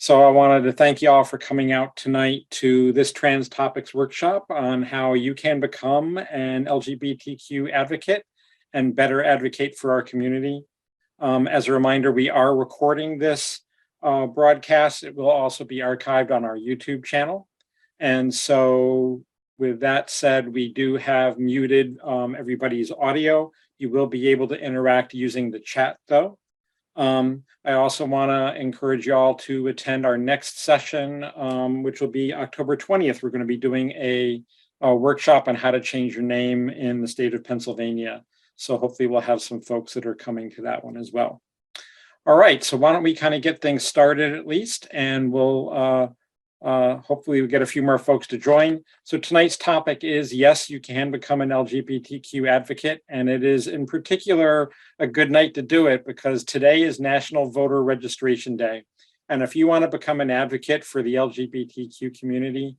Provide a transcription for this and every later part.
So I wanted to thank you all for coming out tonight to this Trans Topics workshop on how you can become an LGBTQ advocate and better advocate for our community. As a reminder, we are recording this broadcast. It will also be archived on our YouTube channel. And so with that said, we do have muted everybody's audio. You will be able to interact using the chat though. I also want to encourage y'all to attend our next session, which will be October 20th. We're going to be doing a workshop on how to change your name in the state of Pennsylvania. So hopefully we'll have some folks that are coming to that one as well. All right, so why don't we kind of get things started at least, and we'll hopefully we'll get a few more folks to join. So tonight's topic is, yes, you can become an LGBTQ advocate, and it is in particular a good night to do it because today is National Voter Registration Day. And if you want to become an advocate for the LGBTQ community,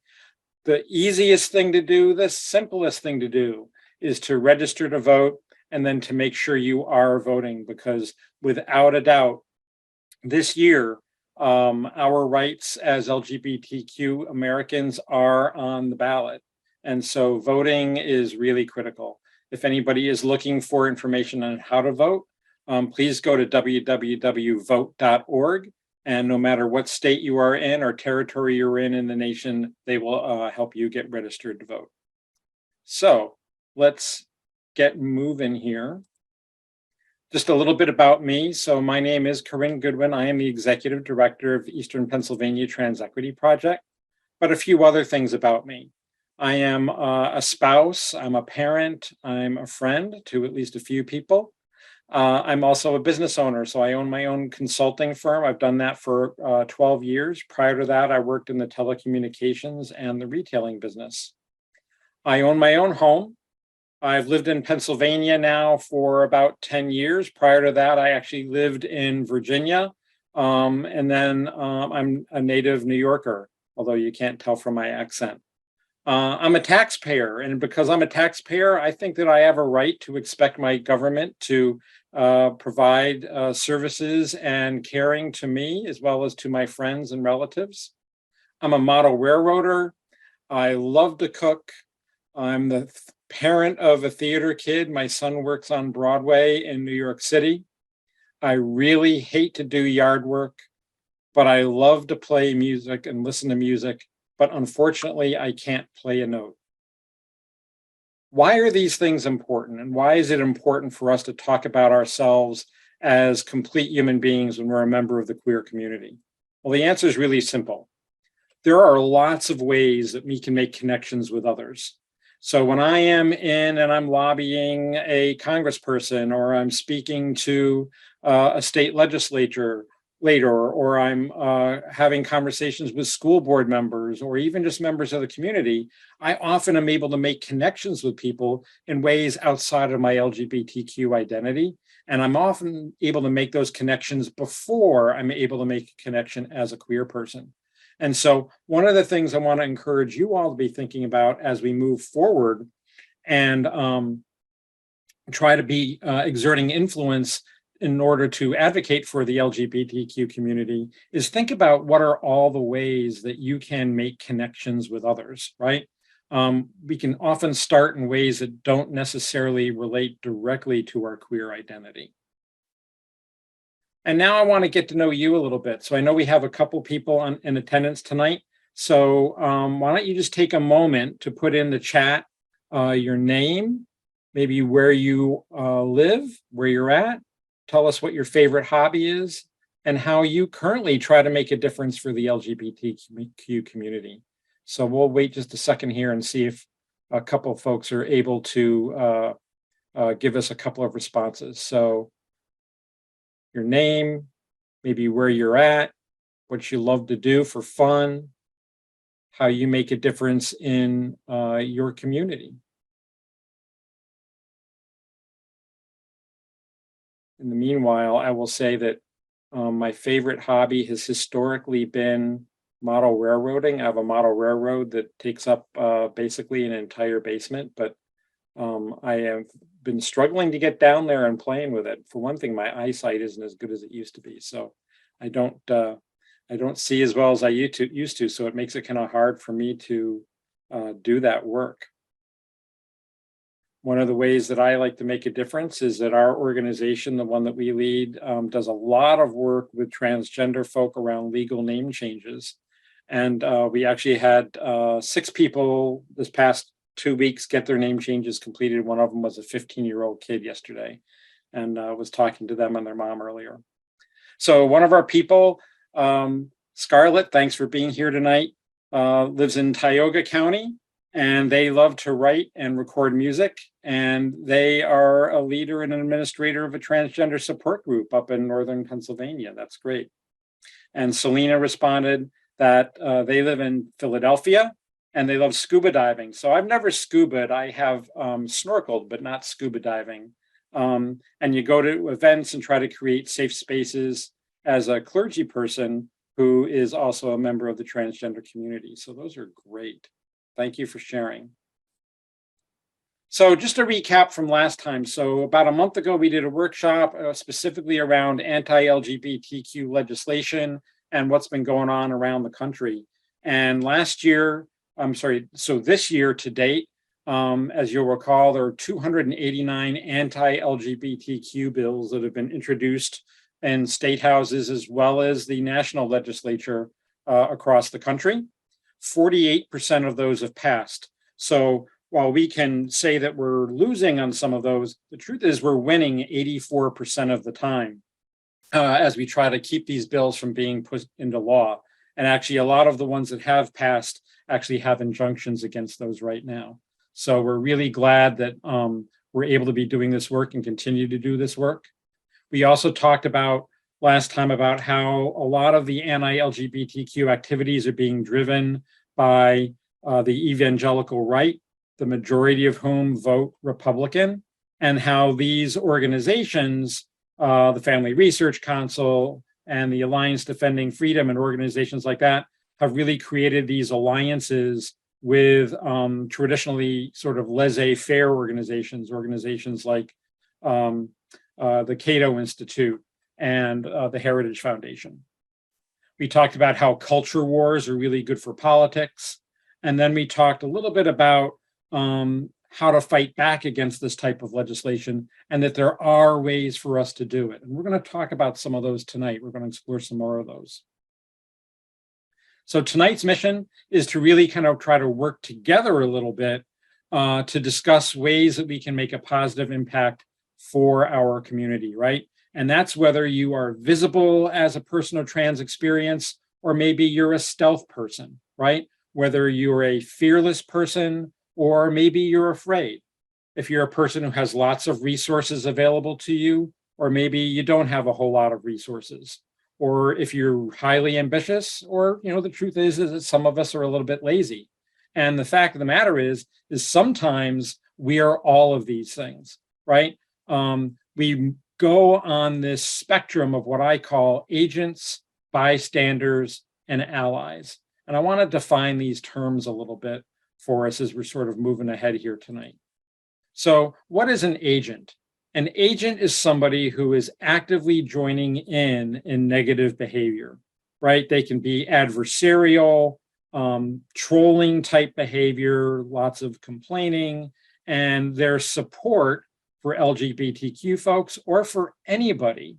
the easiest thing to do, the simplest thing to do is to register to vote and then to make sure you are voting, because without a doubt, this year, our rights as LGBTQ Americans are on the ballot. And so voting is really critical. If anybody is looking for information on how to vote, please go to www.vote.org. And no matter what state you are in or territory you're in the nation, they will help you get registered to vote. So let's get moving here. Just a little bit about me. So my name is Corinne Goodwin. I am the Executive Director of the Eastern Pennsylvania Trans Equity Project, but a few other things about me. I am a spouse, I'm a parent, I'm a friend to at least a few people. I'm also a business owner, so I own my own consulting firm. I've done that for 12 years. Prior to that, I worked in the telecommunications and the retailing business. I own my own home. I've lived in Pennsylvania now for about 10 years. Prior to that, I actually lived in Virginia. And then I'm a native New Yorker, although you can't tell from my accent. I'm a taxpayer, and because I'm a taxpayer, I think that I have a right to expect my government to provide services and caring to me, as well as to my friends and relatives. I'm a model railroader. I love to cook. I'm the parent of a theater kid. My son works on Broadway in New York City. I really hate to do yard work, but I love to play music and listen to music, but unfortunately, I can't play a note. Why are these things important? And why is it important for us to talk about ourselves as complete human beings when we're a member of the queer community? Well, the answer is really simple. There are lots of ways that we can make connections with others. So when I am in and I'm lobbying a congressperson, or I'm speaking to a state legislature later, or I'm having conversations with school board members, or even just members of the community, I often am able to make connections with people in ways outside of my LGBTQ identity. And I'm often able to make those connections before I'm able to make a connection as a queer person. And so one of the things I want to encourage you all to be thinking about as we move forward and try to be exerting influence in order to advocate for the LGBTQ community is think about what are all the ways that you can make connections with others, right? We can often start in ways that don't necessarily relate directly to our queer identity. And now I want to get to know you a little bit. So I know we have a couple people in attendance tonight. So why don't you just take a moment to put in the chat your name, maybe where you live, where you're at. Tell us what your favorite hobby is and how you currently try to make a difference for the LGBTQ community. So we'll wait just a second here and see if a couple of folks are able to give us a couple of responses. So your name, maybe where you're at, what you love to do for fun, how you make a difference in your community. In the meanwhile, I will say that my favorite hobby has historically been model railroading. I have a model railroad that takes up basically an entire basement, but I have been struggling to get down there and playing with it. For one thing, my eyesight isn't as good as it used to be, so I don't I don't see as well as I used to, so it makes it kind of hard for me to do that work. One of the ways that I like to make a difference is that our organization, the one that we lead, does a lot of work with transgender folk around legal name changes. And we actually had 6 people this past 2 weeks get their name changes completed. One of them was a 15-year-old kid yesterday, and was talking to them and their mom earlier. So one of our people, Scarlett, thanks for being here tonight, lives in Tioga County, and they love to write and record music. And they are a leader and an administrator of a transgender support group up in northern Pennsylvania. That's great. And Selena responded that they live in Philadelphia and they love scuba diving. So I've never scubaed. I have snorkeled, but not scuba diving. And you go to events and try to create safe spaces as a clergy person who is also a member of the transgender community. So those are great. Thank you for sharing. So just a recap from last time. So about a month ago, we did a workshop specifically around anti-LGBTQ legislation and what's been going on around the country. And this year to date, as you'll recall, there are 289 anti-LGBTQ bills that have been introduced in state houses as well as the national legislature across the country. 48% of those have passed. So while we can say that we're losing on some of those, the truth is we're winning 84% of the time as we try to keep these bills from being put into law. And actually, a lot of the ones that have passed actually have injunctions against those right now. So we're really glad that we're able to be doing this work and continue to do this work. We also talked about last time about how a lot of the anti-LGBTQ activities are being driven by the evangelical right, the majority of whom vote Republican, and how these organizations, the Family Research Council and the Alliance Defending Freedom and organizations like that, have really created these alliances with traditionally sort of laissez-faire organizations like the Cato Institute and the Heritage Foundation. We talked about how culture wars are really good for politics. And then we talked a little bit about how to fight back against this type of legislation and that there are ways for us to do it. And we're going to talk about some of those tonight. We're going to explore some more of those. So tonight's mission is to really kind of try to work together a little bit to discuss ways that we can make a positive impact for our community, right? And that's whether you are visible as a person of trans experience, or maybe you're a stealth person, right? Whether you're a fearless person, or maybe you're afraid. If you're a person who has lots of resources available to you, or maybe you don't have a whole lot of resources. Or if you're highly ambitious, or, the truth is that some of us are a little bit lazy. And the fact of the matter is sometimes we are all of these things, right? We go on this spectrum of what I call agents, bystanders, and allies. And I want to define these terms a little bit for us as we're sort of moving ahead here tonight. So what is an agent? An agent is somebody who is actively joining in negative behavior, right? They can be adversarial, trolling type behavior, lots of complaining, and their support for LGBTQ folks or for anybody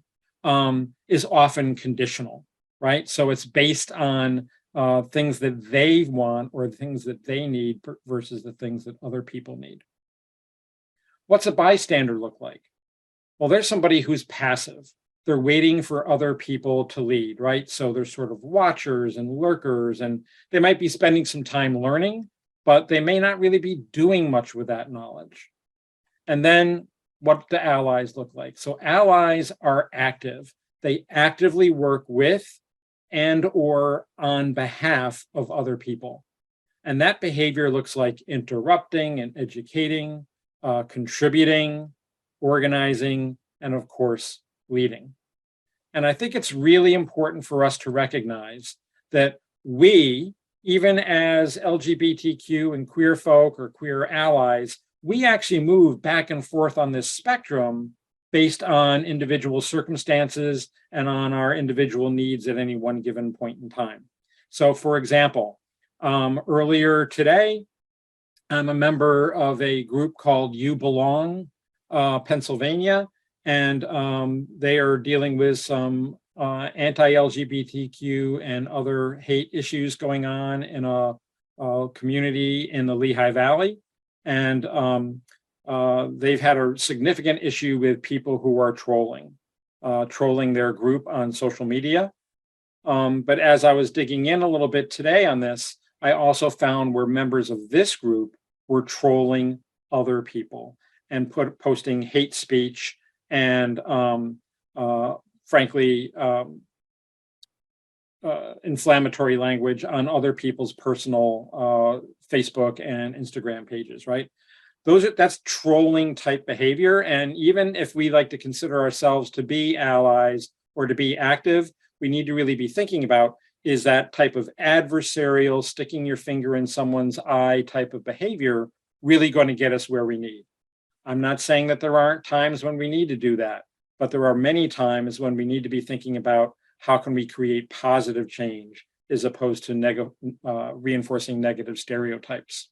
is often conditional, right? So it's based on things that they want or things that they need versus the things that other people need. What's a bystander look like? Well, there's somebody who's passive. They're waiting for other people to lead, right? So they're sort of watchers and lurkers, and they might be spending some time learning, but they may not really be doing much with that knowledge. And then what do allies look like? So allies are active. They actively work with and or on behalf of other people. And that behavior looks like interrupting and educating, contributing, organizing, and of course, leading. And I think it's really important for us to recognize that we, even as LGBTQ and queer folk or queer allies, we actually move back and forth on this spectrum based on individual circumstances and on our individual needs at any one given point in time. So for example, earlier today, I'm a member of a group called You Belong, Pennsylvania, and they are dealing with some anti-LGBTQ and other hate issues going on in a community in the Lehigh Valley. And they've had a significant issue with people who are trolling their group on social media. But as I was digging in a little bit today on this, I also found where members of this group were trolling other people and posting hate speech and frankly, inflammatory language on other people's personal Facebook and Instagram pages, right? That's trolling type behavior. And even if we like to consider ourselves to be allies or to be active, we need to really be thinking about, is that type of adversarial, sticking your finger in someone's eye type of behavior really going to get us where we need? I'm not saying that there aren't times when we need to do that, but there are many times when we need to be thinking about how can we create positive change as opposed to reinforcing negative stereotypes.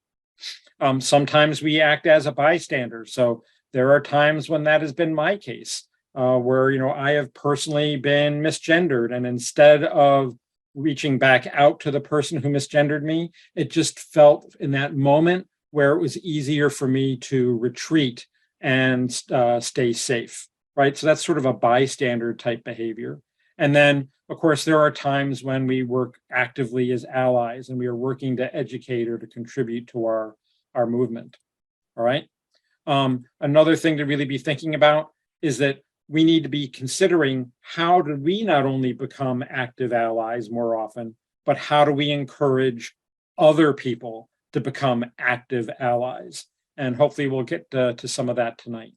Sometimes we act as a bystander. So there are times when that has been my case, where I have personally been misgendered, and instead of reaching back out to the person who misgendered me, it just felt in that moment where it was easier for me to retreat and stay safe, right? So that's sort of a bystander type behavior. And then, of course, there are times when we work actively as allies and we are working to educate or to contribute to our movement, all right? Another thing to really be thinking about is that we need to be considering, how do we not only become active allies more often, but how do we encourage other people to become active allies? And hopefully we'll get to some of that tonight.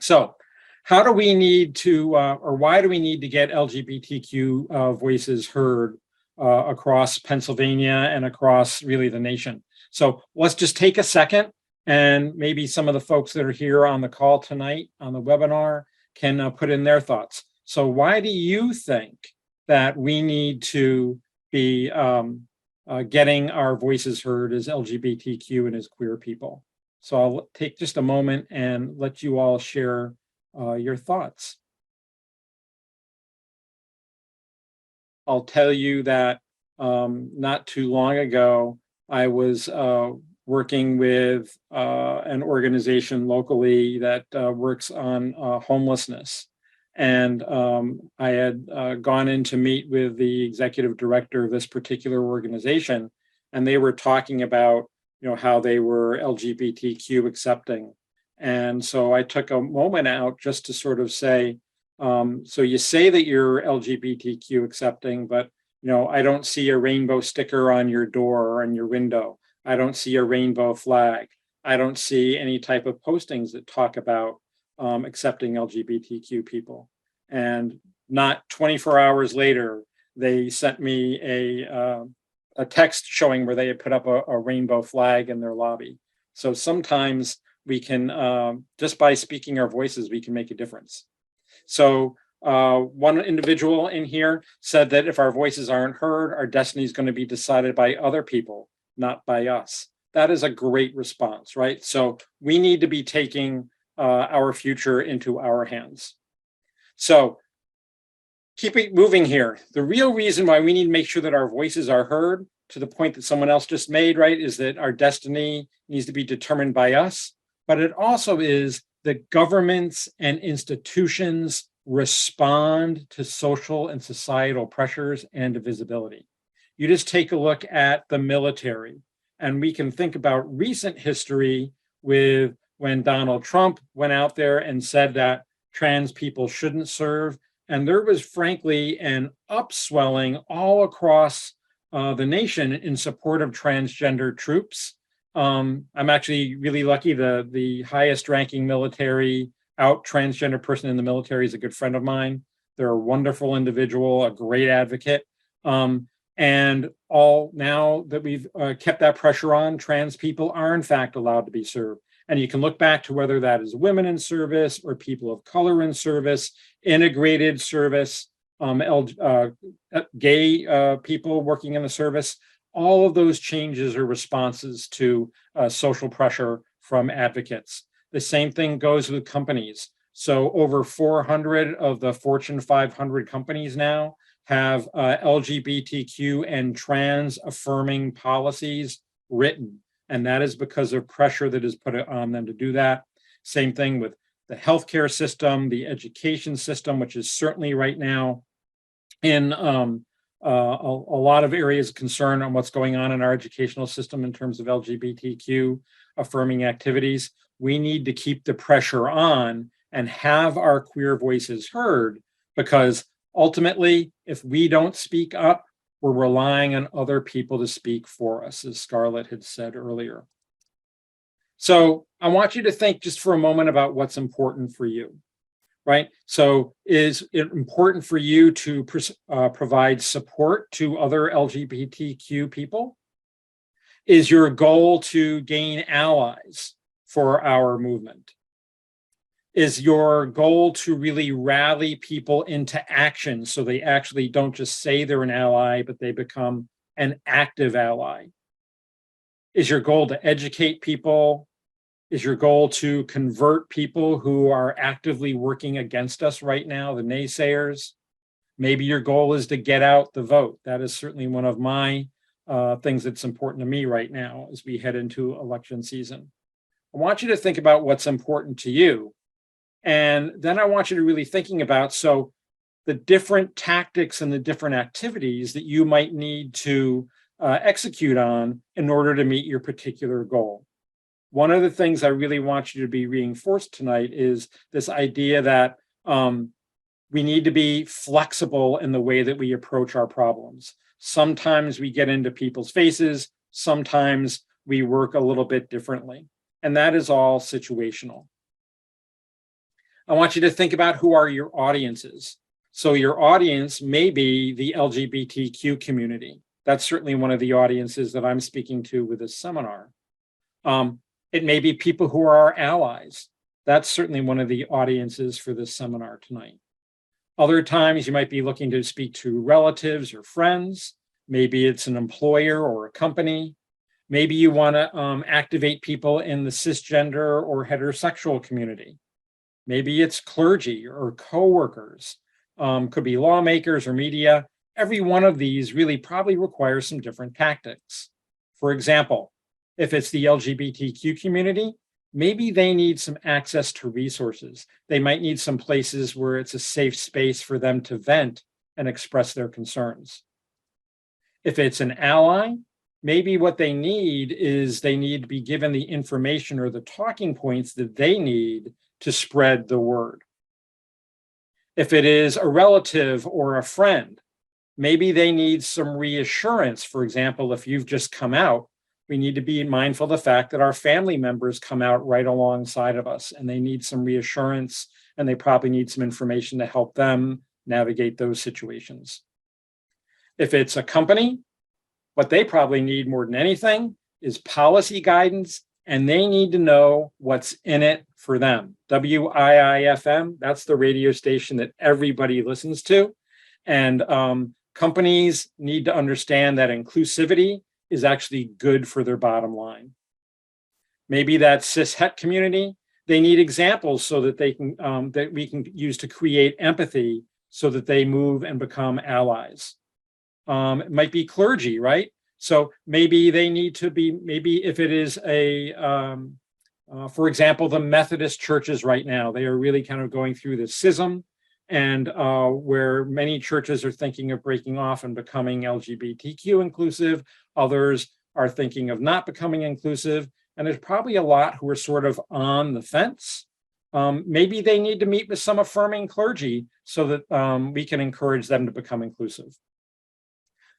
So how do we need to, or why do we need to get LGBTQ voices heard across Pennsylvania and across really the nation? So let's just take a second, and maybe some of the folks that are here on the call tonight on the webinar can put in their thoughts. So why do you think that we need to be getting our voices heard as LGBTQ and as queer people? So I'll take just a moment and let you all share your thoughts. I'll tell you that not too long ago, I was working with an organization locally that works on homelessness. And I had gone in to meet with the executive director of this particular organization, and they were talking about how they were LGBTQ accepting. And so I took a moment out just to sort of say, so you say that you're LGBTQ accepting, but I don't see a rainbow sticker on your door or on your window. I don't see a rainbow flag. I don't see any type of postings that talk about accepting LGBTQ people. And not 24 hours later, they sent me a text showing where they had put up a rainbow flag in their lobby. So sometimes we can, just by speaking our voices, we can make a difference. So one individual in here said that if our voices aren't heard, our destiny is going to be decided by other people, not by us. That is a great response, right? So we need to be taking our future into our hands. So keep it moving here. The real reason why we need to make sure that our voices are heard, to the point that someone else just made, right, is that our destiny needs to be determined by us. But it also is that governments and institutions respond to social and societal pressures and divisibility. You just take a look at the military, and we can think about recent history with when Donald Trump went out there and said that trans people shouldn't serve. And there was frankly an upswelling all across the nation in support of transgender troops. I'm actually really lucky. The highest ranking military transgender person in the military is a good friend of mine. They're a wonderful individual, a great advocate. And all now that we've kept that pressure on, trans people are in fact allowed to be served. And you can look back to whether that is women in service or people of color in service, integrated service, gay people working in the service. All of those changes are responses to social pressure from advocates. The same thing goes with companies. So over 400 of the Fortune 500 companies now have LGBTQ and trans affirming policies written. And that is because of pressure that is put on them to do that. Same thing with the healthcare system, the education system, which is certainly right now in a lot of areas of concern on what's going on in our educational system in terms of LGBTQ affirming activities. We need to keep the pressure on and have our queer voices heard, because ultimately, if we don't speak up, we're relying on other people to speak for us, as Scarlett had said earlier. So I want you to think just for a moment about what's important for you, right? So is it important for you to provide support to other LGBTQ people? Is your goal to gain allies for our movement? Is your goal to really rally people into action so they actually don't just say they're an ally, but they become an active ally? Is your goal to educate people? Is your goal to convert people who are actively working against us right now, the naysayers? Maybe your goal is to get out the vote. That is certainly one of my things that's important to me right now as we head into election season. I want you to think about what's important to you. And then I want you to really thinking about, so the different tactics and the different activities that you might need to execute on in order to meet your particular goal. One of the things I really want you to be reinforced tonight is this idea that we need to be flexible in the way that we approach our problems. Sometimes we get into people's faces, sometimes we work a little bit differently, and that is all situational. I want you to think about who are your audiences. So your audience may be the LGBTQ community. That's certainly one of the audiences that I'm speaking to with this seminar. It may be people who are our allies. That's certainly one of the audiences for this seminar tonight. Other times you might be looking to speak to relatives or friends. Maybe it's an employer or a company. Maybe you want to activate people in the cisgender or heterosexual community. Maybe it's clergy or coworkers, could be lawmakers or media. Every one of these really probably requires some different tactics. For example, if it's the LGBTQ community, maybe they need some access to resources. They might need some places where it's a safe space for them to vent and express their concerns. If it's an ally, maybe what they need is they need to be given the information or the talking points that they need to spread the word. If it is a relative or a friend, maybe they need some reassurance. For example, if you've just come out, we need to be mindful of the fact that our family members come out right alongside of us and they need some reassurance and they probably need some information to help them navigate those situations. If it's a company, what they probably need more than anything is policy guidance, and they need to know what's in it for them. WIIFM, that's the radio station that everybody listens to. And companies need to understand that inclusivity is actually good for their bottom line. Maybe that cis-het community, they need examples so that they can that we can use to create empathy so that they move and become allies. It might be clergy, right? So maybe they need to be, maybe if it is a, for example, the Methodist churches right now, they are really kind of going through this schism, and where many churches are thinking of breaking off and becoming LGBTQ inclusive, others are thinking of not becoming inclusive, and there's probably a lot who are sort of on the fence. Maybe they need to meet with some affirming clergy so that we can encourage them to become inclusive.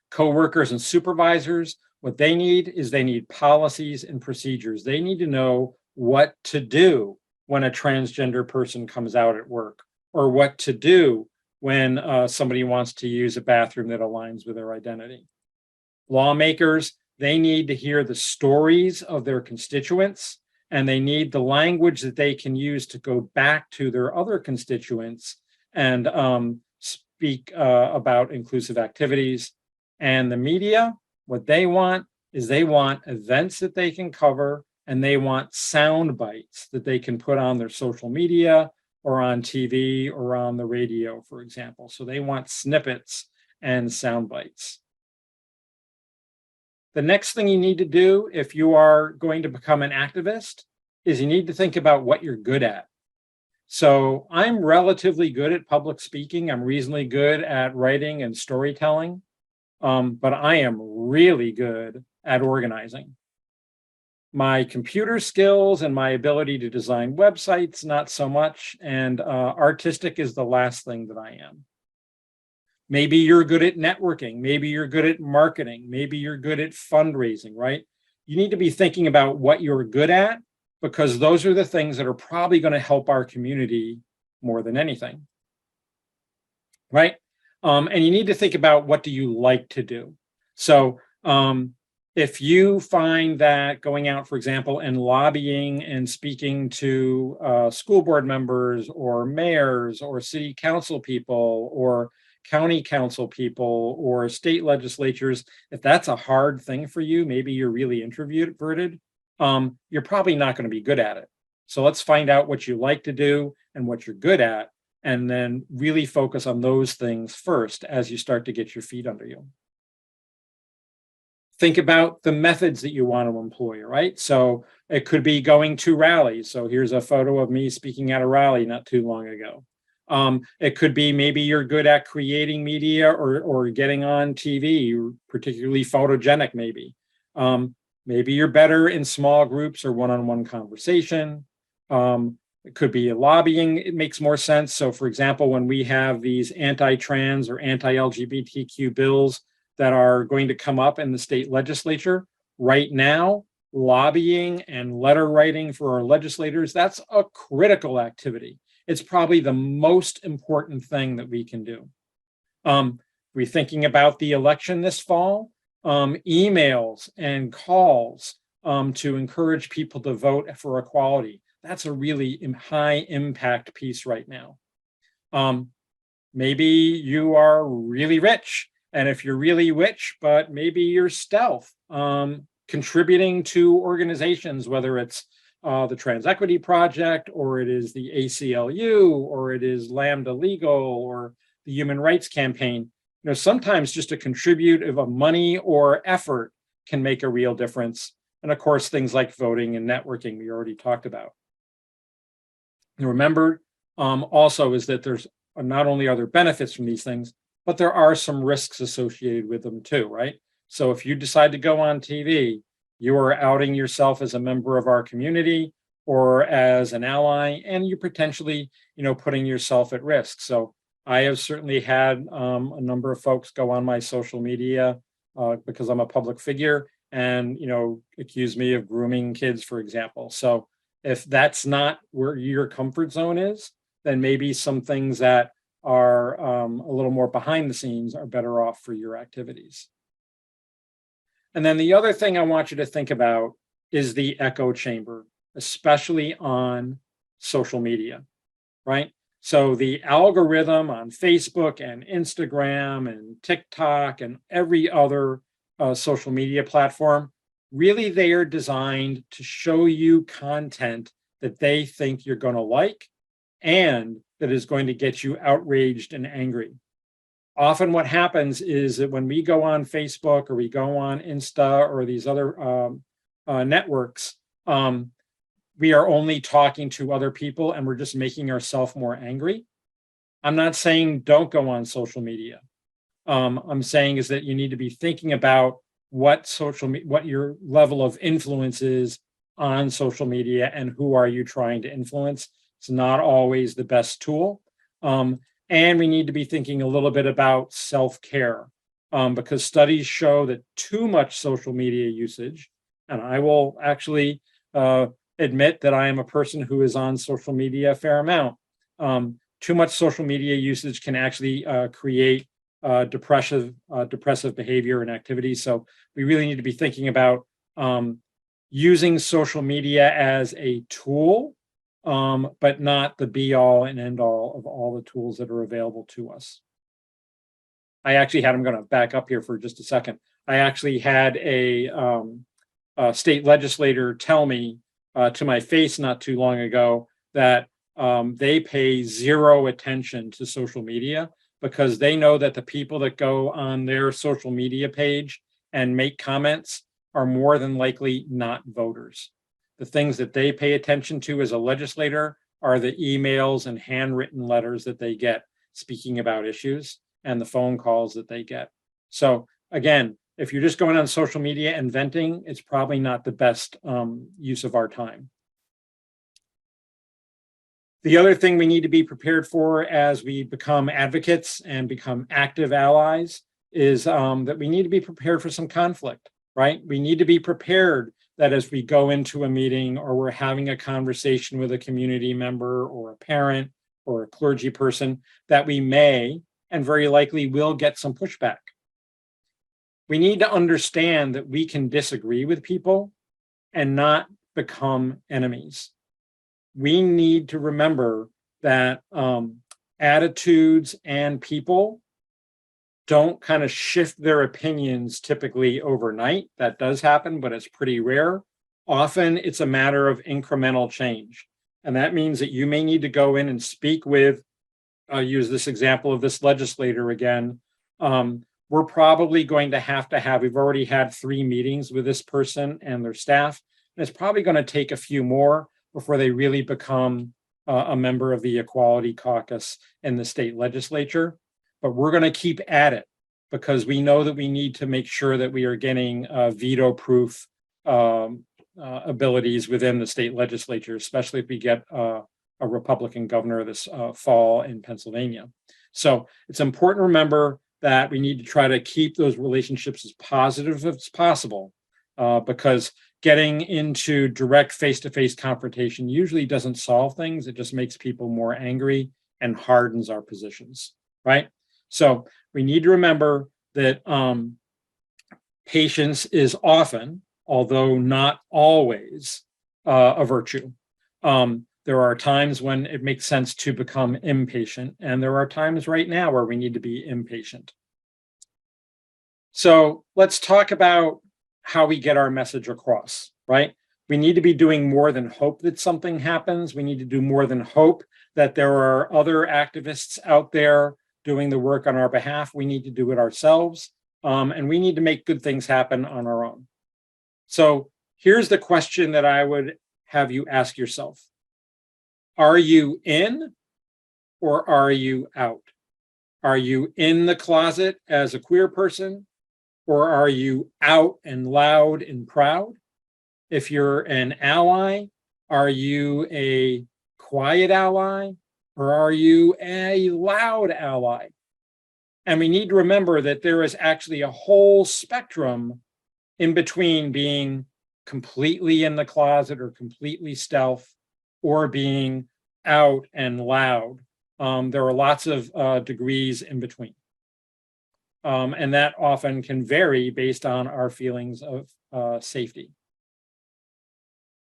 Co-workers and supervisors, what they need is they need policies and procedures. They need to know what to do when a transgender person comes out at work, or what to do when somebody wants to use a bathroom that aligns with their identity. Lawmakers, they need to hear the stories of their constituents and they need the language that they can use to go back to their other constituents and speak about inclusive activities. And the media, what they want is they want events that they can cover, and they want sound bites that they can put on their social media or on TV or on the radio, for example. So they want snippets and sound bites. The next thing you need to do if you are going to become an activist is you need to think about what you're good at. So I'm relatively good at public speaking. I'm reasonably good at writing and storytelling, but I am really good at organizing. My computer skills and my ability to design websites, not so much, and artistic is the last thing that I am. Maybe you're good at networking. Maybe you're good at marketing. Maybe you're good at fundraising, right? You need to be thinking about what you're good at, because those are the things that are probably going to help our community more than anything, right? And you need to think about what do you like to do. So if you find that going out, for example, and lobbying and speaking to school board members or mayors or city council people or county council people or state legislatures, if that's a hard thing for you, maybe you're really introverted, you're probably not going to be good at it. So let's find out what you like to do and what you're good at, and then really focus on those things first as you start to get your feet under you. Think about the methods that you want to employ, right? So it could be going to rallies. So here's a photo of me speaking at a rally not too long ago. It could be maybe you're good at creating media or getting on TV, particularly photogenic maybe. Maybe you're better in small groups or one-on-one conversation. It could be lobbying, it makes more sense. So for example, when we have these anti-trans or anti-LGBTQ bills that are going to come up in the state legislature, right now, lobbying and letter writing for our legislators, that's a critical activity. It's probably the most important thing that we can do. We're thinking about the election this fall, emails and calls to encourage people to vote for equality. That's a really high impact piece right now. Maybe you are really rich, and if you're really rich, but maybe you're stealth, contributing to organizations, whether it's the Trans Equity Project, or it is the ACLU, or it is Lambda Legal, or the Human Rights Campaign. You know, sometimes just a contribute of money or effort can make a real difference. And of course, things like voting and networking we already talked about. And remember, also is that there's not only are there benefits from these things, but there are some risks associated with them too, right? So if you decide to go on TV, you are outing yourself as a member of our community or as an ally, and you're potentially, putting yourself at risk. So I have certainly had a number of folks go on my social media because I'm a public figure and, accuse me of grooming kids, for example. So if that's not where your comfort zone is, then maybe some things that are a little more behind the scenes are better off for your activities. And then the other thing I want you to think about is the echo chamber, especially on social media, right? So the algorithm on Facebook and Instagram and TikTok and every other social media platform, really they are designed to show you content that they think you're going to like and that is going to get you outraged and angry. Often what happens is that when we go on Facebook or we go on Insta or these other networks, we are only talking to other people and we're just making ourselves more angry. I'm not saying don't go on social media. I'm saying is that you need to be thinking about what your level of influence is on social media and who are you trying to influence. It's not always the best tool. And we need to be thinking a little bit about self-care because studies show that too much social media usage, and I will actually admit that I am a person who is on social media a fair amount. Too much social media usage can actually create depressive behavior and activities. So we really need to be thinking about using social media as a tool, but not the be all and end all of all the tools that are available to us. I'm going to back up here for just a second. I actually had a state legislator tell me to my face not too long ago that they pay zero attention to social media because they know that the people that go on their social media page and make comments are more than likely not voters. The things that they pay attention to as a legislator are the emails and handwritten letters that they get speaking about issues and the phone calls that they get. So again, if you're just going on social media and venting, it's probably not the best use of our time. The other thing we need to be prepared for as we become advocates and become active allies is that we need to be prepared for some conflict, right? We need to be prepared that as we go into a meeting or we're having a conversation with a community member or a parent or a clergy person, that we may and very likely will get some pushback. We need to understand that we can disagree with people and not become enemies. We need to remember that attitudes and people don't kind of shift their opinions typically overnight. That does happen, but it's pretty rare. Often it's a matter of incremental change. And that means that you may need to go in and speak with, I'll use this example of this legislator again. We're probably going to have, we've already had 3 meetings with this person and their staff, and it's probably going to take a few more before they really become a member of the Equality Caucus in the state legislature. But we're going to keep at it because we know that we need to make sure that we are getting veto-proof abilities within the state legislature, especially if we get a Republican governor this fall in Pennsylvania. So it's important to remember that we need to try to keep those relationships as positive as possible because getting into direct face-to-face confrontation usually doesn't solve things. It just makes people more angry and hardens our positions, right? So we need to remember that patience is often, although not always, a virtue. There are times when it makes sense to become impatient, and there are times right now where we need to be impatient. So let's talk about how we get our message across, right? We need to be doing more than hope that something happens. We need to do more than hope that there are other activists out there doing the work on our behalf. We need to do it ourselves, and we need to make good things happen on our own. So here's the question that I would have you ask yourself. Are you in or are you out? Are you in the closet as a queer person or are you out and loud and proud? If you're an ally, are you a quiet ally or are you a loud ally? And we need to remember that there is actually a whole spectrum in between being completely in the closet or completely stealth or being out and loud. There are lots of degrees in between. And that often can vary based on our feelings of safety.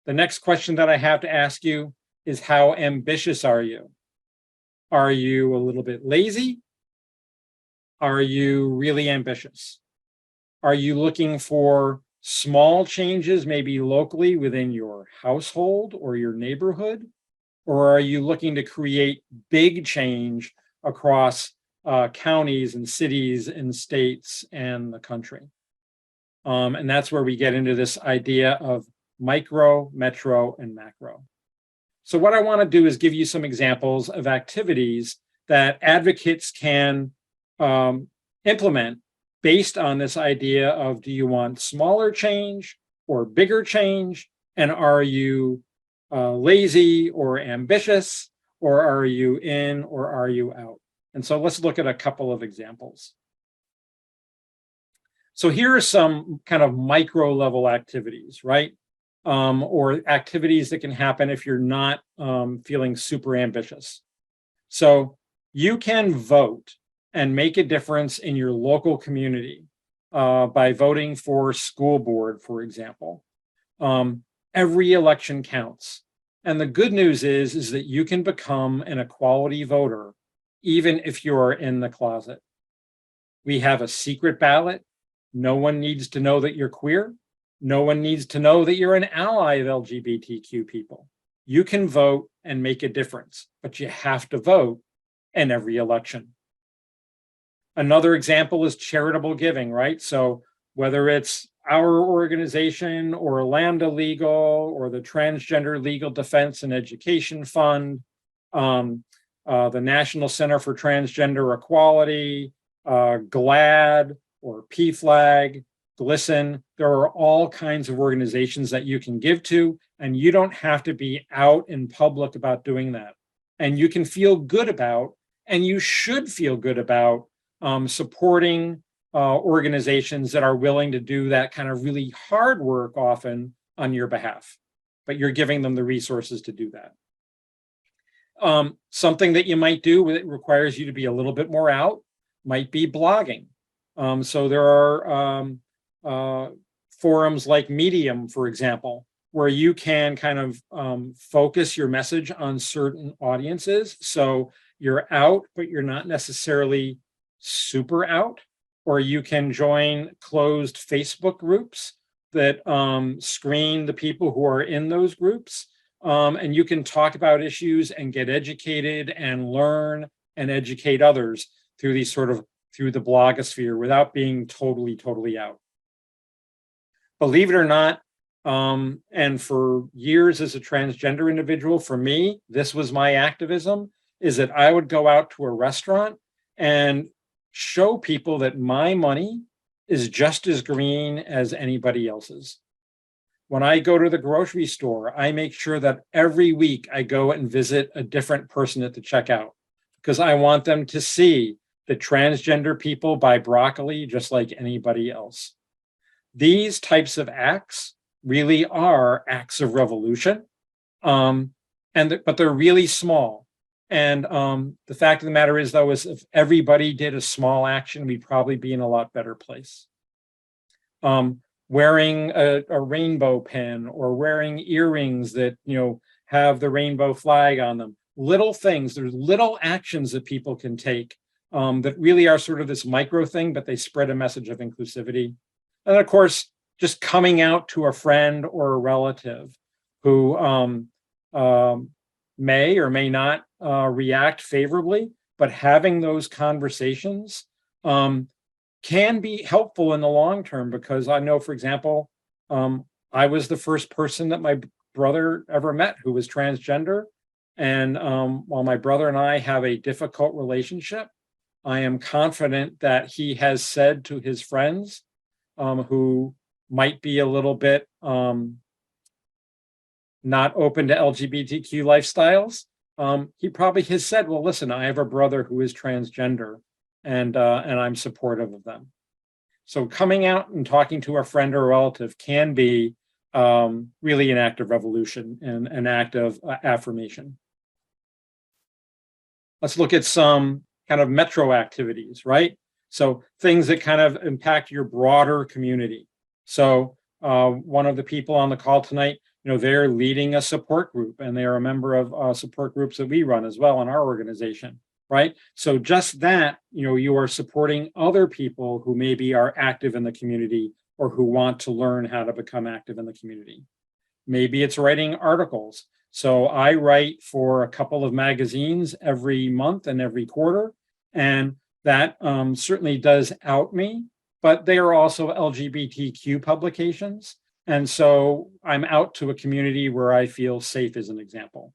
The next question that I have to ask you is, how ambitious are you? Are you a little bit lazy? Are you really ambitious? Are you looking for small changes, maybe locally within your household or your neighborhood? Or are you looking to create big change across counties and cities and states and the country? And that's where we get into this idea of micro, metro, and macro. So what I want to do is give you some examples of activities that advocates can implement based on this idea of, do you want smaller change or bigger change? And are you lazy or ambitious, or are you in or are you out? And so let's look at a couple of examples. So here are some kind of micro level activities, right? Or activities that can happen if you're not feeling super ambitious. So you can vote and make a difference in your local community by voting for school board, for example. Every election counts. And the good news is that you can become an equality voter, even if you're in the closet. We have a secret ballot. No one needs to know that you're queer. No one needs to know that you're an ally of LGBTQ people. You can vote and make a difference, but you have to vote in every election. Another example is charitable giving, right? So whether it's our organization or Lambda Legal or the Transgender Legal Defense and Education Fund, the National Center for Transgender Equality, GLAAD or PFLAG, GLSEN, there are all kinds of organizations that you can give to, and you don't have to be out in public about doing that. And you can feel good about, and you should feel good about, supporting organizations that are willing to do that kind of really hard work often on your behalf, but you're giving them the resources to do that. Something that you might do that requires you to be a little bit more out might be blogging. So there are forums like Medium, for example, where you can kind of focus your message on certain audiences. So you're out, but you're not necessarily super out. Or you can join closed Facebook groups that screen the people who are in those groups. And you can talk about issues and get educated and learn and educate others through these through the blogosphere without being totally out. Believe it or not, and for years as a transgender individual, for me, this was my activism, is that I would go out to a restaurant and show people that my money is just as green as anybody else's. When I go to the grocery store, I make sure that every week I go and visit a different person at the checkout because I want them to see that transgender people buy broccoli just like anybody else. These types of acts really are acts of revolution, but they're really small. And the fact of the matter is, though, is if everybody did a small action, we'd probably be in a lot better place. Wearing a rainbow pin or wearing earrings that have the rainbow flag on them. Little things. There's little actions that people can take that really are sort of this micro thing, but they spread a message of inclusivity. And of course, just coming out to a friend or a relative who may or may not react favorably, but having those conversations can be helpful in the long term, because I know, for example, I was the first person that my brother ever met who was transgender. And while my brother and I have a difficult relationship, I am confident that he has said to his friends who might be a little bit not open to LGBTQ lifestyles, he probably has said, well, listen, I have a brother who is transgender and I'm supportive of them. So coming out and talking to a friend or relative can be really an act of revolution and an act of affirmation. Let's look at some kind of metro activities, right? So things that kind of impact your broader community. So one of the people on the call tonight, they're leading a support group, and they are a member of support groups that we run as well in our organization, right? So just that, you are supporting other people who maybe are active in the community or who want to learn how to become active in the community. Maybe it's writing articles. So I write for a couple of magazines every month and every quarter, and that certainly does out me, but they are also LGBTQ publications. And so I'm out to a community where I feel safe, as an example.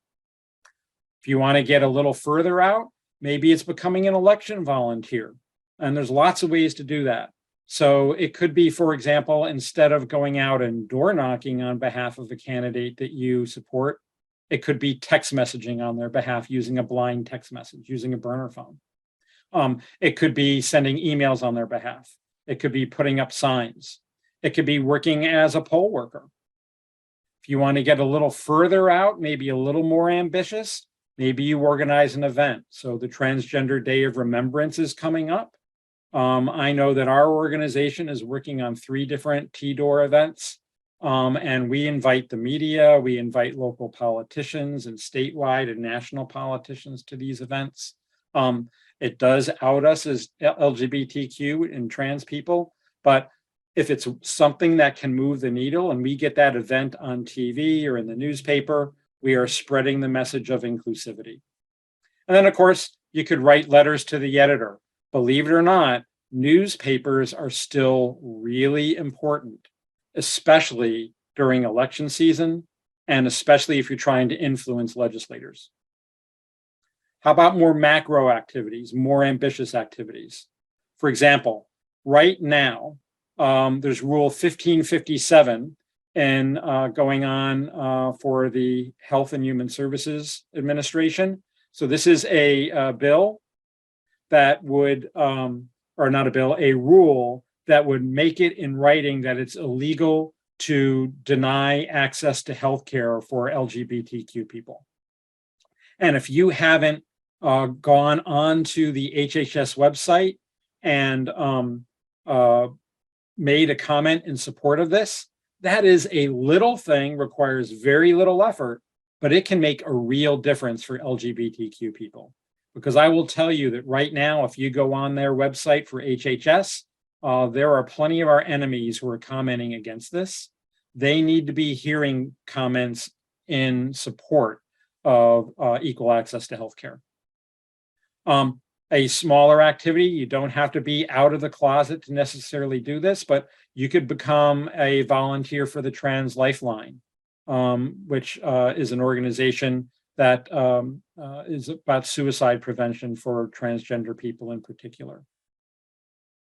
If you want to get a little further out, maybe it's becoming an election volunteer. And there's lots of ways to do that. So it could be, for example, instead of going out and door knocking on behalf of a candidate that you support, it could be text messaging on their behalf using a blind text message, using a burner phone. It could be sending emails on their behalf. It could be putting up signs. It could be working as a poll worker. If you want to get a little further out, maybe a little more ambitious, maybe you organize an event. So the Transgender Day of Remembrance is coming up. I know that our organization is working on 3 different TDOR events And we invite the media, we invite local politicians and statewide and national politicians to these events. It does out us as LGBTQ and trans people, but if it's something that can move the needle and we get that event on TV or in the newspaper, we are spreading the message of inclusivity. And then, of course, you could write letters to the editor. Believe it or not, newspapers are still really important, especially during election season, and especially if you're trying to influence legislators. How about more macro activities, more ambitious activities? For example, right now, there's Rule 1557 and going on for the Health and Human Services Administration. So this is a bill that would, or not a bill, a rule that would make it in writing that it's illegal to deny access to healthcare for LGBTQ people. And if you haven't gone on to the HHS website and made a comment in support of this, that is a little thing, requires very little effort, but it can make a real difference for LGBTQ people. Because I will tell you that right now, if you go on their website for HHS, there are plenty of our enemies who are commenting against this. They need to be hearing comments in support of equal access to healthcare. A smaller activity, you don't have to be out of the closet to necessarily do this, but you could become a volunteer for the Trans Lifeline, which is an organization that is about suicide prevention for transgender people in particular.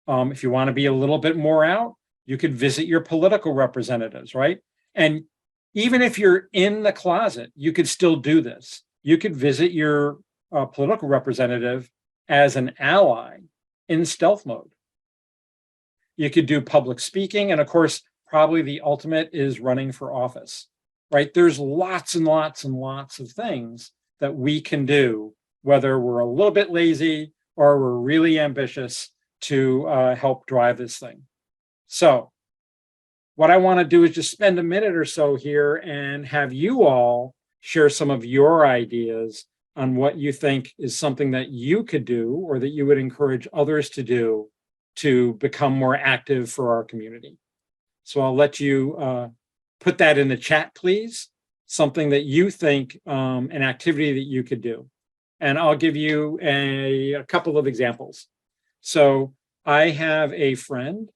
If you want to be a little bit more out, you could visit your political representatives, right? And even if you're in the closet, you could still do this. You could visit your political representative as an ally in stealth mode. You could do public speaking, and of course, probably the ultimate is running for office, right? There's lots and lots and lots of things that we can do, whether we're a little bit lazy or we're really ambitious to help drive this thing. So what I want to do is just spend a minute or so here and have you all share some of your ideas on what you think is something that you could do or that you would encourage others to do to become more active for our community. So I'll let you put that in the chat, please, something that you think, an activity that you could do. And I'll give you a couple of examples. So I have a friend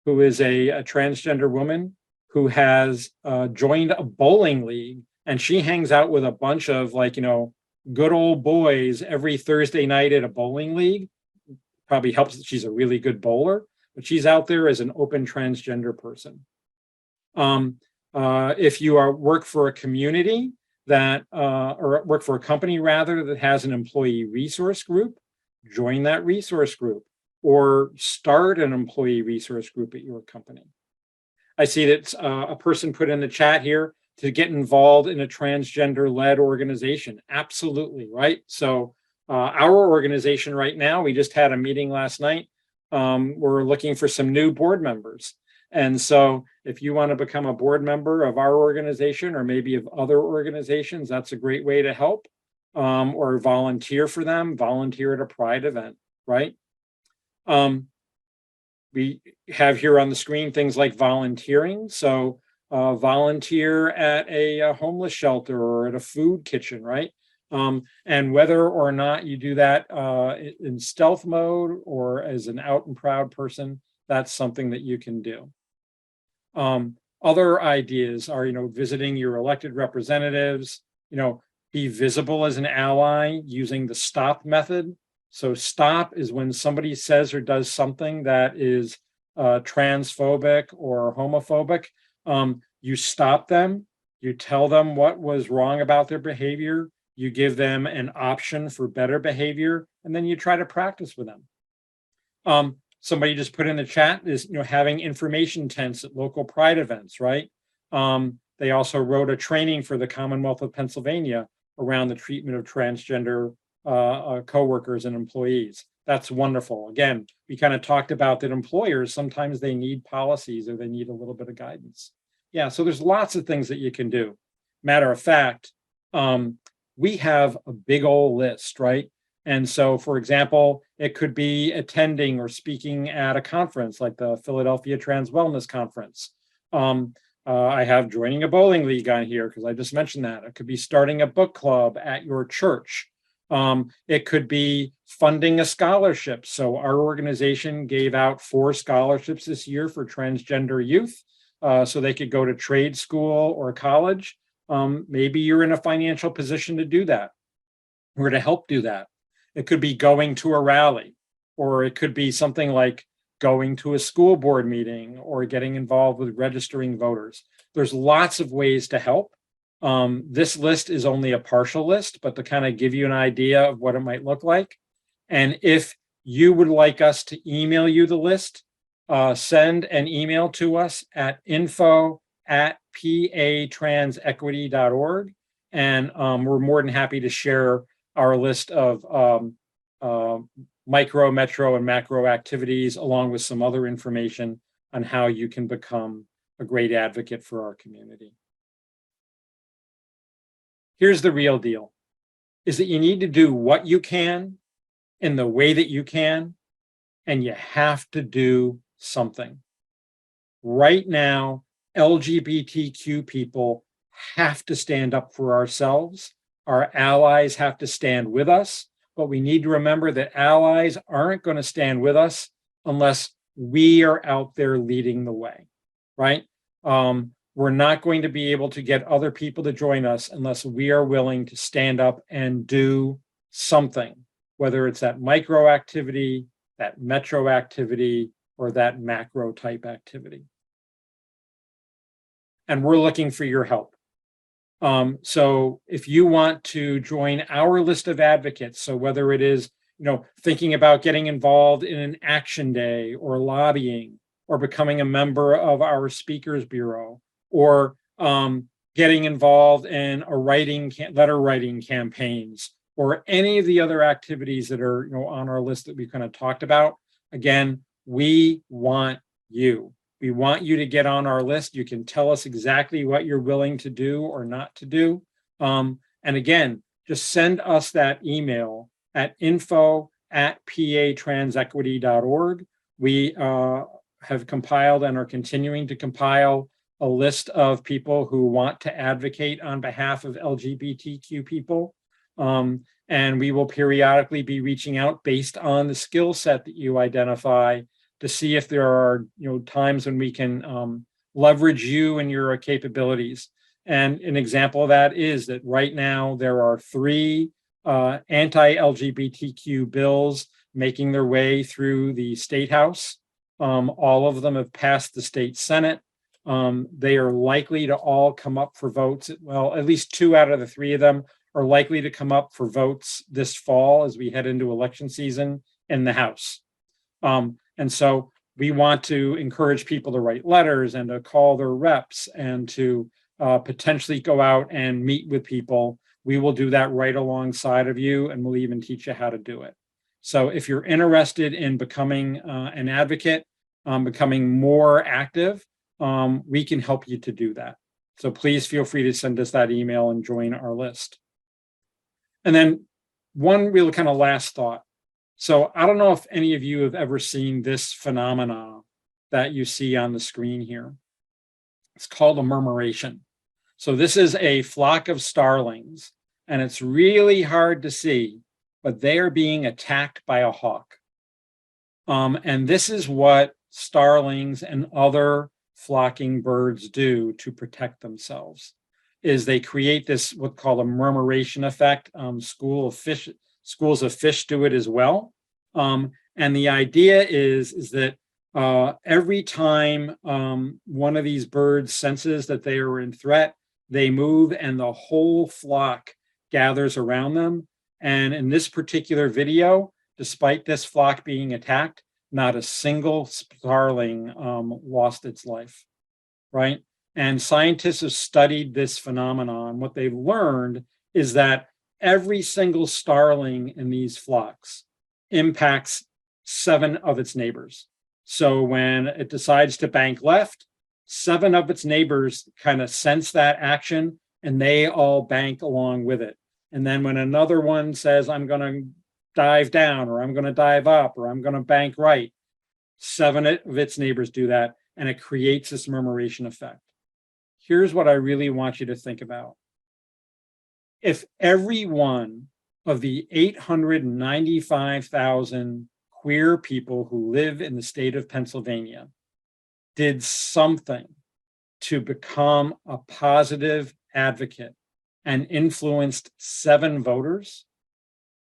who is a transgender woman who has joined a bowling league, and she hangs out with a bunch of good old boys every Thursday night at a bowling league. Probably helps that she's a really good bowler, but she's out there as an open transgender person. If you work for a community that, or work for a company rather, that has an employee resource group, join that resource group or start an employee resource group at your company. I see that a person put in the chat here to get involved in a transgender-led organization. Absolutely, right? So our organization right now, we just had a meeting last night. We're looking for some new board members. And so if you want to become a board member of our organization or maybe of other organizations, that's a great way to help, or volunteer for them, volunteer at a Pride event, right? We have here on the screen things like volunteering. So volunteer at a homeless shelter or at a food kitchen, right? And whether or not you do that in stealth mode or as an out and proud person, that's something that you can do. Other ideas are, visiting your elected representatives, be visible as an ally using the STOP method. So STOP is when somebody says or does something that is transphobic or homophobic. You stop them, you tell them what was wrong about their behavior, you give them an option for better behavior, and then you try to practice with them. Somebody just put in the chat is, having information tents at local Pride events, right? They also wrote a training for the Commonwealth of Pennsylvania around the treatment of transgender coworkers and employees. That's wonderful. Again, we kind of talked about that employers, sometimes they need policies or they need a little bit of guidance. Yeah, so there's lots of things that you can do. Matter of fact, we have a big old list, right? And so, for example, it could be attending or speaking at a conference like the Philadelphia Trans Wellness Conference. I have joining a bowling league on here because I just mentioned that. It could be starting a book club at your church. It could be funding a scholarship. So our organization gave out 4 scholarships this year for transgender youth, so they could go to trade school or college. Maybe you're in a financial position to do that or to help do that. It could be going to a rally, or it could be something like going to a school board meeting or getting involved with registering voters. There's lots of ways to help. This list is only a partial list, but to kind of give you an idea of what it might look like. And if you would like us to email you the list, send an email to us at info@patransequity.org. And we're more than happy to share our list of micro, metro, and macro activities, along with some other information on how you can become a great advocate for our community. Here's the real deal, is that you need to do what you can in the way that you can, and you have to do something. Right now, LGBTQ people have to stand up for ourselves. Our allies have to stand with us, but we need to remember that allies aren't going to stand with us unless we are out there leading the way, right? We're not going to be able to get other people to join us unless we are willing to stand up and do something, whether it's that micro activity, that metro activity, or that macro type activity. And we're looking for your help. So if you want to join our list of advocates, so whether it is, thinking about getting involved in an action day or lobbying, or becoming a member of our speakers bureau, or getting involved in a letter writing campaigns, or any of the other activities that are on our list that we kind of talked about, again, we want you. We want you to get on our list. You can tell us exactly what you're willing to do or not to do. And again, just send us that email at info@patransequity.org. We have compiled and are continuing to compile a list of people who want to advocate on behalf of LGBTQ people. And we will periodically be reaching out based on the skill set that you identify to see if there are times when we can leverage you and your capabilities. And an example of that is that right now there are 3 anti-LGBTQ bills making their way through the State House. All of them have passed the State Senate. They are likely to all come up for votes. Well, at least 2 out of the 3 of them are likely to come up for votes this fall as we head into election season in the House. And so we want to encourage people to write letters and to call their reps and to potentially go out and meet with people. We will do that right alongside of you, and we'll even teach you how to do it. So if you're interested in becoming an advocate, becoming more active, we can help you to do that. So please feel free to send us that email and join our list. And then one real kind of last thought. So I don't know if any of you have ever seen this phenomena that you see on the screen here. It's called a murmuration. So this is a flock of starlings, and it's really hard to see, but they are being attacked by a hawk. And this is what starlings and other flocking birds do to protect themselves, is they create this what's called a murmuration effect. Schools of fish do it as well. And the idea is that every time one of these birds senses that they are in threat, they move and the whole flock gathers around them. And in this particular video, despite this flock being attacked, not a single starling lost its life, right? And scientists have studied this phenomenon. What they've learned is that every single starling in these flocks impacts 7 of its neighbors. So when it decides to bank left, 7 of its neighbors kind of sense that action and they all bank along with it. And then when another one says, I'm going to dive down, or I'm going to dive up, or I'm going to bank right, 7 of its neighbors do that, and it creates this murmuration effect. Here's what I really want you to think about. If every one of the 895,000 queer people who live in the state of Pennsylvania did something to become a positive advocate and influenced 7 voters,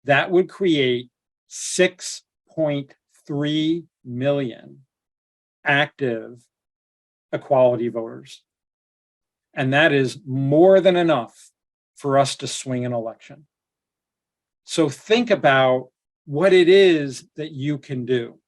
that would create 6.3 million active equality voters. And that is more than enough for us to swing an election. So think about what it is that you can do,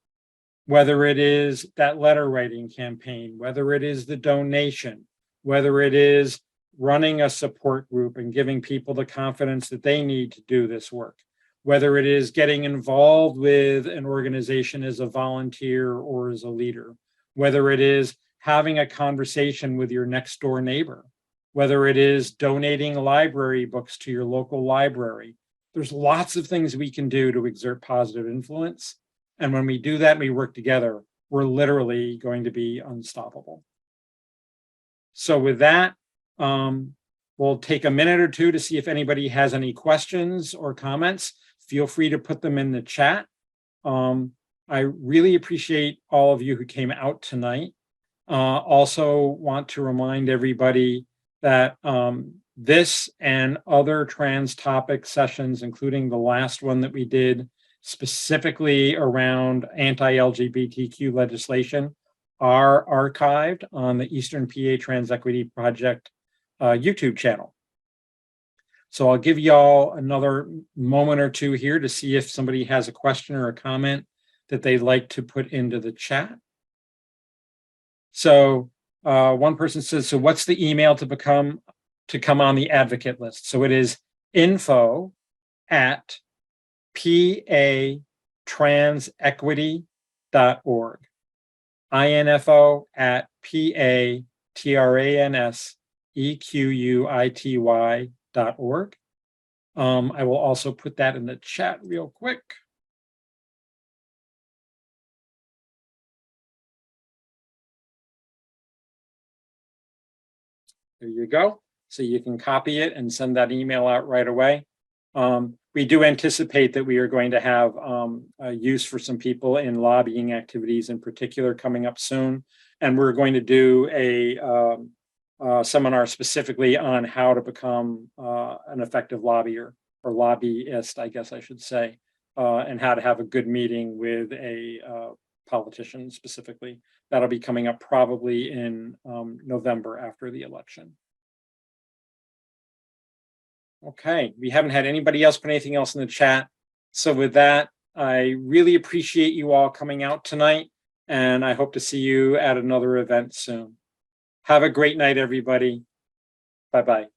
whether it is that letter writing campaign, whether it is the donation, whether it is running a support group and giving people the confidence that they need to do this work, whether it is getting involved with an organization as a volunteer or as a leader, whether it is having a conversation with your next door neighbor, whether it is donating library books to your local library. There's lots of things we can do to exert positive influence. And when we do that and we work together, we're literally going to be unstoppable. So with that, we'll take a minute or two to see if anybody has any questions or comments. Feel free to put them in the chat. I really appreciate all of you who came out tonight. Also want to remind everybody that this and other trans topic sessions, including the last one that we did specifically around anti-LGBTQ legislation, are archived on the Eastern PA Trans Equity Project YouTube channel. So I'll give y'all another moment or two here to see if somebody has a question or a comment that they'd like to put into the chat. So one person says, so what's the email to come on the advocate list? So it is info@patransequity.org. info@patransequity.org. I will also put that in the chat real quick. There you go. So you can copy it and send that email out right away. We do anticipate that we are going to have a use for some people in lobbying activities in particular coming up soon. And we're going to do a seminar specifically on how to become an effective lobbyer or lobbyist, I guess I should say, and how to have a good meeting with a politician specifically. That'll be coming up probably in November after the election. Okay, we haven't had anybody else put anything else in the chat. So with that, I really appreciate you all coming out tonight, and I hope to see you at another event soon. Have a great night, everybody. Bye-bye.